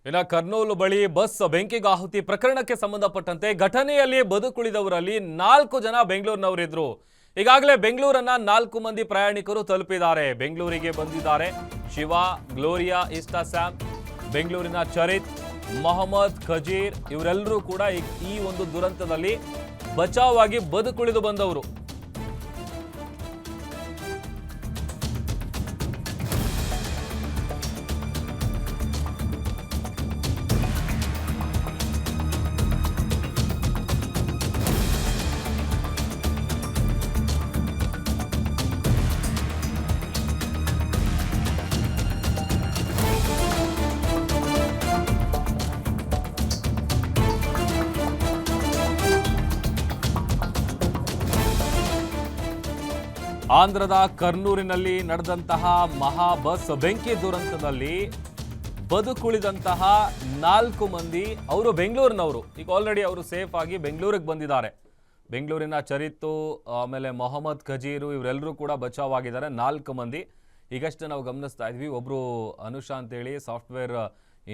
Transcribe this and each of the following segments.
ಇನ್ನು ಕರ್ನೂಲು ಬಳಿ ಬಸ್ ಬೆಂಕಿಗಾಹುತಿ ಪ್ರಕರಣಕ್ಕೆ ಸಂಬಂಧಪಟ್ಟಂತೆ ಘಟನೆಯಲ್ಲಿ ಬದುಕುಳಿದವರಲ್ಲಿ 4 ಜನ ಬೆಂಗಳೂರಿನವರಿದ್ರು. ಈಗಾಗಲೇ ಬೆಂಗಳೂರನ್ನ 4 ಮಂದಿ ಪ್ರಯಾಣಿಕರು ತಲುಪಿದ್ದಾರೆ. ಬೆಂಗಳೂರಿಗೆ ಬಂದಿದ್ದಾರೆ. ಶಿವ, ಗ್ಲೋರಿಯಾ, ಇಸ್ಟಾ ಸ್ಯಾಮ್, ಬೆಂಗಳೂರಿನ ಚರಿತ್, ಮೊಹಮ್ಮದ್ ಖಜೀರ್ ಇವರೆಲ್ಲರೂ ಕೂಡ ಈ ಒಂದು ದುರಂತದಲ್ಲಿ ಬಚಾವಾಗಿ ಬದುಕುಳಿದು ಬಂದವರು. ಆಂಧ್ರದ ಕರ್ನೂರಿನಲ್ಲಿ ನಡೆದಂತಹ ಮಹಾ ಬಸ್ ಬೆಂಕಿ ದುರಂತದಲ್ಲಿ ಬದುಕುಳಿದಂತಹ 4 ಮಂದಿ ಅವರು ಬೆಂಗಳೂರಿನವರು. ಈಗ ಆಲ್ರೆಡಿ ಅವರು ಸೇಫ್ ಆಗಿ ಬೆಂಗಳೂರಿಗೆ ಬಂದಿದ್ದಾರೆ. ಬೆಂಗಳೂರಿನ ಚರಿತ್ತು, ಆಮೇಲೆ ಮೊಹಮ್ಮದ್ ಖಜೀರು ಇವರೆಲ್ಲರೂ ಕೂಡ ಬಚಾವಾಗಿದ್ದಾರೆ. 4 ಮಂದಿ ಈಗಷ್ಟೇ ನಾವು ಗಮನಿಸ್ತಾ ಇದ್ವಿ. ಒಬ್ಬರು ಅನುಷಾ ಅಂತೇಳಿ ಸಾಫ್ಟ್ವೇರ್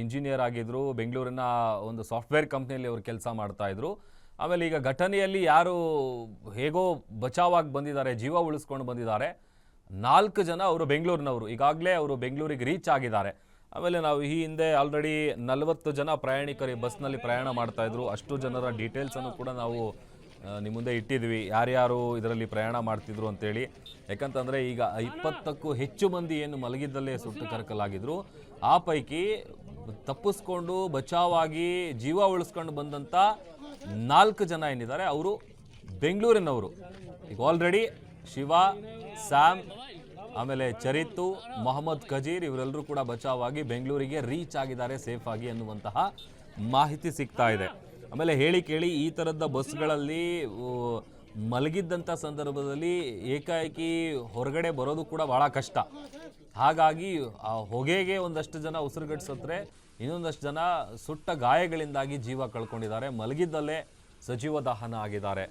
ಇಂಜಿನಿಯರ್ ಆಗಿದ್ರು. ಬೆಂಗಳೂರಿನ ಒಂದು ಸಾಫ್ಟ್ವೇರ್ ಕಂಪ್ನಿಯಲ್ಲಿ ಅವರು ಕೆಲಸ ಮಾಡ್ತಾ ಇದ್ರು. ಆಮೇಲೆ ಈಗ ಘಟನೆಯಲ್ಲಿ ಯಾರು ಹೇಗೋ ಬಚಾವಾಗಿ ಬಂದಿದ್ದಾರೆ, ಜೀವ ಉಳಿಸ್ಕೊಂಡು ಬಂದಿದ್ದಾರೆ. 4 ಜನ ಅವರು ಬೆಂಗಳೂರಿನವರು. ಈಗಾಗಲೇ ಅವರು ಬೆಂಗಳೂರಿಗೆ ರೀಚ್ ಆಗಿದ್ದಾರೆ. ಆಮೇಲೆ ನಾವು ಈ ಹಿಂದೆ ಆಲ್ರೆಡಿ 40 ಜನ ಪ್ರಯಾಣಿಕರು ಬಸ್ನಲ್ಲಿ ಪ್ರಯಾಣ ಮಾಡ್ತಾ ಇದ್ರು. ಅಷ್ಟು ಜನರ ಡೀಟೇಲ್ಸನ್ನು ಕೂಡ ನಾವು ನಿಮ್ಮ ಮುಂದೆ ಇಟ್ಟಿದ್ವಿ, ಯಾರ್ಯಾರು ಇದರಲ್ಲಿ ಪ್ರಯಾಣ ಮಾಡ್ತಿದ್ರು ಅಂತೇಳಿ. ಯಾಕಂತಂದರೆ ಈಗ 20ಕ್ಕೂ ಹೆಚ್ಚು ಮಂದಿ ಏನು ಮಲಗಿದ್ದಲ್ಲೇ ಸುಟ್ಟು ಕರಕಲಾಗಿದ್ರು. ಆ ಪೈಕಿ ತಪ್ಪಿಸ್ಕೊಂಡು ಬಚಾವಾಗಿ ಜೀವ ಉಳಿಸ್ಕೊಂಡು ಬಂದಂಥ 4 ಜನ ಏನಿದ್ದಾರೆ ಅವರು ಬೆಂಗಳೂರಿನವರು. ಈಗ ಆಲ್ರೆಡಿ ಶಿವ, ಸ್ಯಾಮ್, ಆಮೇಲೆ ಚರಿತ್ತು, ಮೊಹಮ್ಮದ್ ಖಜೀರ್ ಇವರೆಲ್ಲರೂ ಕೂಡ ಬಚಾವಾಗಿ ಬೆಂಗಳೂರಿಗೆ ರೀಚ್ ಆಗಿದ್ದಾರೆ ಸೇಫ್ ಆಗಿ ಅನ್ನುವಂತಹ ಮಾಹಿತಿ ಸಿಗ್ತಾ ಇದೆ. ಆಮೇಲೆ ಹೇಳಿ ಕೇಳಿ ಈ ಥರದ ಬಸ್ಗಳಲ್ಲಿ ಮಲಗಿದ್ದಂಥ ಸಂದರ್ಭದಲ್ಲಿ ಏಕಾಏಕಿ ಹೊರಗಡೆ ಬರೋದು ಕೂಡ ಭಾಳ ಕಷ್ಟ. ಹಾಗಾಗಿ ಆ ಹೊಗೆಗೆ ಒಂದಷ್ಟು ಜನ ಉಸಿರುಗಟ್ಟಿಸಿದ್ರೆ, ಇನ್ನೊಂದಷ್ಟು ಜನ ಸುಟ್ಟ ಗಾಯಗಳಿಂದಾಗಿ ಜೀವ ಕಳ್ಕೊಂಡಿದ್ದಾರೆ. ಮಲಗಿದ್ದಲ್ಲೇ ಸಜೀವ ದಹನ ಆಗಿದ್ದಾರೆ.